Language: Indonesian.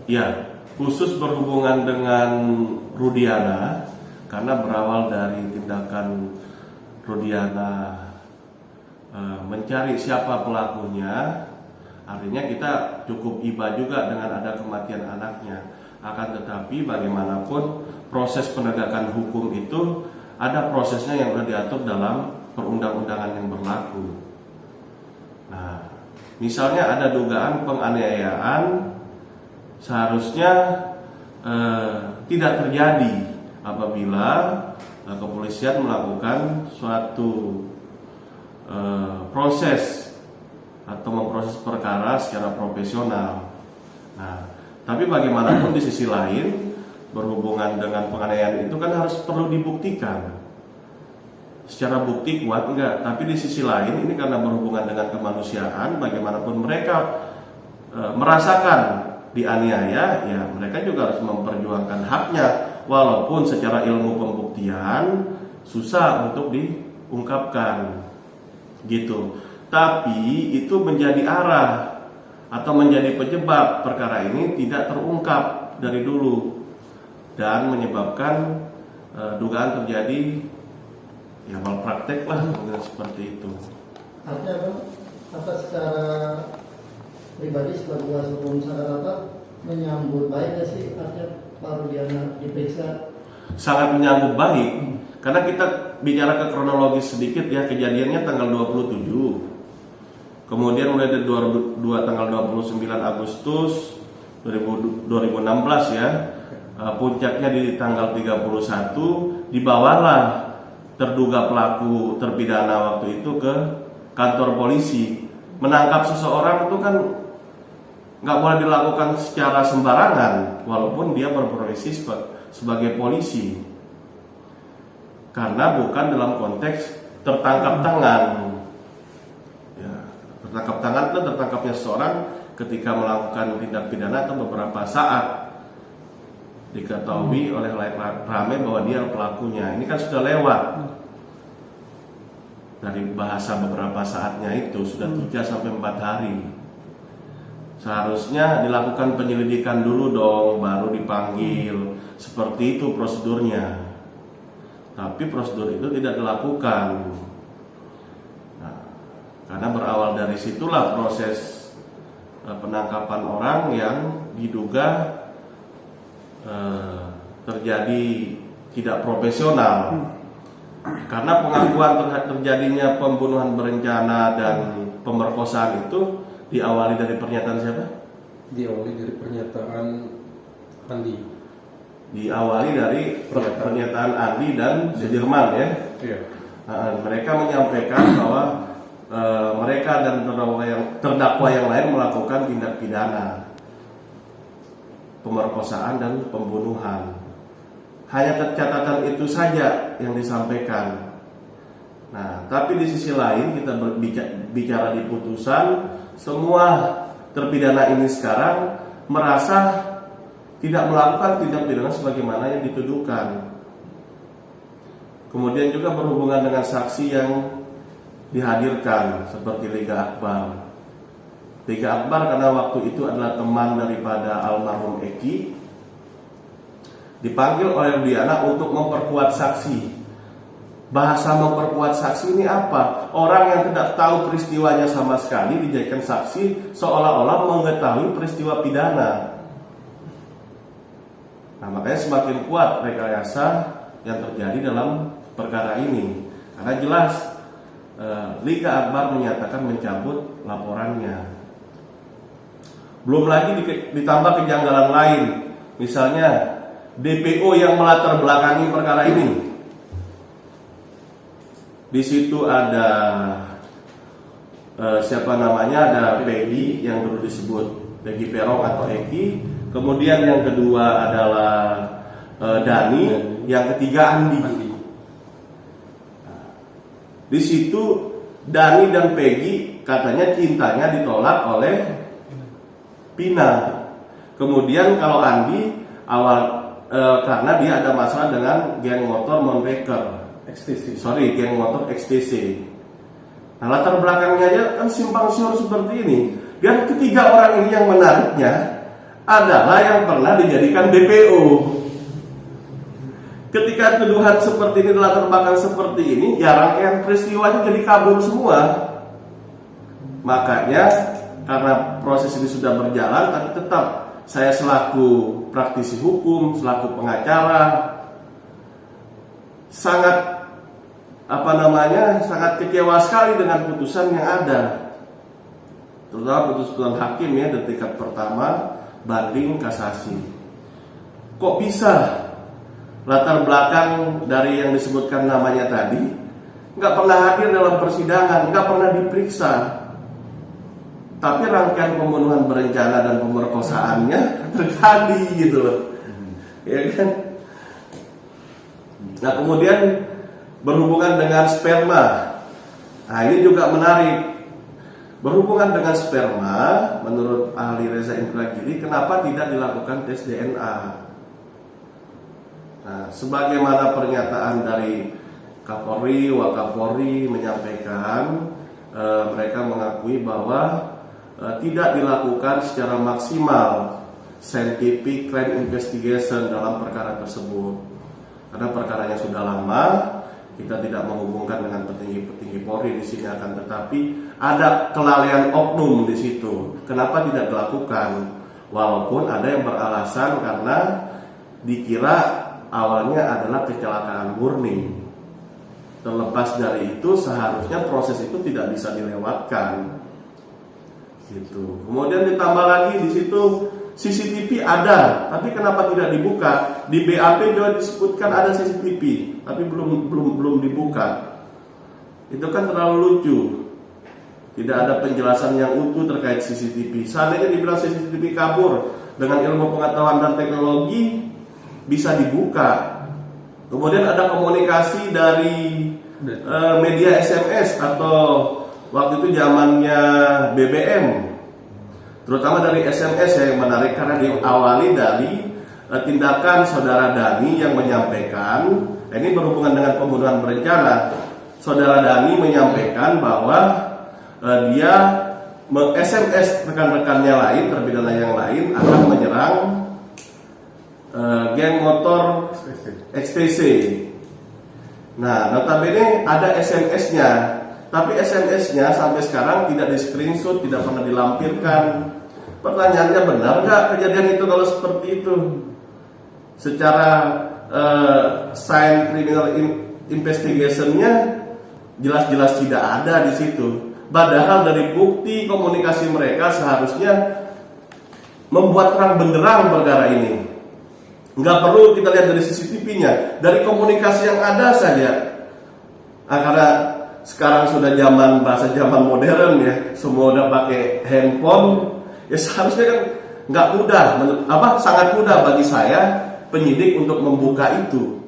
Ya, khusus berhubungan dengan Rudiana, karena berawal dari tindakan Rudiana mencari siapa pelakunya, artinya kita cukup iba juga dengan ada kematian anaknya. Akan tetapi bagaimanapun proses penegakan hukum itu ada prosesnya yang sudah diatur dalam perundang-undangan yang berlaku. Nah, misalnya ada dugaan penganiayaan, seharusnya tidak terjadi apabila kepolisian melakukan suatu proses atau memproses perkara secara profesional. Nah, tapi bagaimanapun di sisi lain berhubungan dengan penganiayaan itu kan harus perlu dibuktikan. Secara bukti kuat enggak, tapi di sisi lain ini karena berhubungan dengan kemanusiaan, bagaimanapun mereka merasakan dianiaya, ya mereka juga harus memperjuangkan haknya, walaupun secara ilmu pembuktian susah untuk diungkapkan gitu. Tapi itu menjadi arah atau menjadi penyebab perkara ini tidak terungkap dari dulu dan menyebabkan dugaan terjadi ya malpraktek lah, mungkin seperti itu. Artinya apa secara pribadi sebagai kuasa hukum saudara menyambut baik gak sih artinya Pak Rudiana diperiksa? Sangat menyambut baik, karena kita bicara ke kronologis sedikit ya, kejadiannya tanggal 27. Kemudian mulai dari tanggal 29 Agustus 2016 ya, puncaknya di tanggal 31 dibawalah terduga pelaku terpidana waktu itu ke kantor polisi. Menangkap seseorang itu kan nggak boleh dilakukan secara sembarangan, walaupun dia berprofesi sebagai polisi, karena bukan dalam konteks tertangkap tangan. Ya, tertangkap tangan itu tertangkapnya seseorang ketika melakukan tindak pidana atau beberapa saat diketahui oleh layak rame bahwa dia pelakunya. Ini kan sudah lewat dari bahasa beberapa saatnya itu, sudah 3-4 hari. Seharusnya dilakukan penyelidikan dulu dong, baru dipanggil. Seperti itu prosedurnya. Tapi prosedur itu tidak dilakukan. Nah, karena berawal dari situlah proses penangkapan orang yang diduga terjadi tidak profesional. Karena pengakuan terjadinya pembunuhan berencana dan pemerkosaan itu diawali dari pernyataan siapa? Diawali dari pernyataan Andi. Diawali dari pernyataan Andi dan Sudirman ya. Iya. Mereka menyampaikan bahwa mereka dan terdakwa yang lain melakukan tindak pidana pemerkosaan dan pembunuhan. Hanya catatan itu saja yang disampaikan. Nah, tapi di sisi lain kita bicara di putusan, semua terpidana ini sekarang merasa tidak melakukan tindak pidana sebagaimana yang dituduhkan. Kemudian juga berhubungan dengan saksi yang dihadirkan seperti Liga Akbar. Liga Akbar karena waktu itu adalah teman daripada almarhum Eki, dipanggil oleh Rudiana untuk memperkuat saksi. Bahasa memperkuat saksi ini apa? Orang yang tidak tahu peristiwanya sama sekali dijadikan saksi seolah-olah mengetahui peristiwa pidana. Nah, makanya semakin kuat rekayasa yang terjadi dalam perkara ini. Karena jelas Liga Akbar menyatakan mencabut laporannya. Belum lagi ditambah kejanggalan lain. Misalnya DPO yang melatar belakangi perkara ini. Di situ ada siapa namanya? Ada Peggy yang dulu disebut Peggy Perong atau Eki. Kemudian yang kedua adalah Dani, yang ketiga Andi. Di situ Dani dan Peggy katanya cintanya ditolak oleh Pina. Kemudian kalau Andi karena dia ada masalah dengan geng motor Monbaker, geng motor XTC. Nah, latar belakangnya aja kan simpang siur seperti ini. Dan ketiga orang ini yang menariknya adalah yang pernah dijadikan DPO. Ketika tuduhan seperti ini, latar belakang seperti ini, ya rangkaian peristiwanya jadi kabur semua. Makanya karena proses ini sudah berjalan, tapi tetap saya selaku praktisi hukum, selaku pengacara, sangat sangat kecewa sekali dengan putusan yang ada, terutama putusan hakim ya di tingkat pertama banding kasasi. Kok bisa latar belakang dari yang disebutkan namanya tadi nggak pernah hadir dalam persidangan, nggak pernah diperiksa, tapi rangkaian pembunuhan berencana dan pemerkosaannya terjadi gitu loh, ya kan? Nah kemudian berhubungan dengan sperma, nah ini juga menarik. Berhubungan dengan sperma, menurut ahli Reza Indragiri, kenapa tidak dilakukan tes DNA? Nah, sebagaimana pernyataan dari Kapolri, Wakapolri menyampaikan, mereka mengakui bahwa tidak dilakukan secara maksimal scientific crime investigation dalam perkara tersebut. Karena perkaranya sudah lama, kita tidak menghubungkan dengan petinggi-petinggi Polri di sini, akan tetapi ada kelalaian oknum di situ. Kenapa tidak dilakukan? Walaupun ada yang beralasan karena dikira awalnya adalah kecelakaan murni. Terlepas dari itu, seharusnya proses itu tidak bisa dilewatkan. Gitu. Kemudian ditambah lagi di situ CCTV ada, tapi kenapa tidak dibuka? Di BAP juga disebutkan ada CCTV, tapi belum dibuka. Itu kan terlalu lucu. Tidak ada penjelasan yang utuh terkait CCTV. Seandainya dibilang CCTV kabur dengan ilmu pengetahuan dan teknologi, bisa dibuka. Kemudian ada komunikasi dari media SMS atau waktu itu zamannya BBM, terutama dari SMS yang menarik karena diawali dari tindakan saudara Dani yang menyampaikan, ini berhubungan dengan pembunuhan berencana. Saudara Dani menyampaikan bahwa dia SMS rekan-rekannya lain, terpidana yang lain akan menyerang geng motor XTC. Nah, notabene ada SMS-nya, tapi SMS-nya sampai sekarang tidak di screenshot, tidak pernah dilampirkan. Pertanyaannya, benar nggak kejadian itu kalau seperti itu? Secara sign criminal investigation-nya jelas-jelas tidak ada di situ. Padahal dari bukti komunikasi mereka seharusnya membuat terang benderang perkara ini. Nggak perlu kita lihat dari CCTV-nya, dari komunikasi yang ada saja. Karena sekarang sudah zaman modern ya, semua udah pakai handphone, ya seharusnya kan nggak mudah, sangat mudah bagi saya penyidik untuk membuka itu.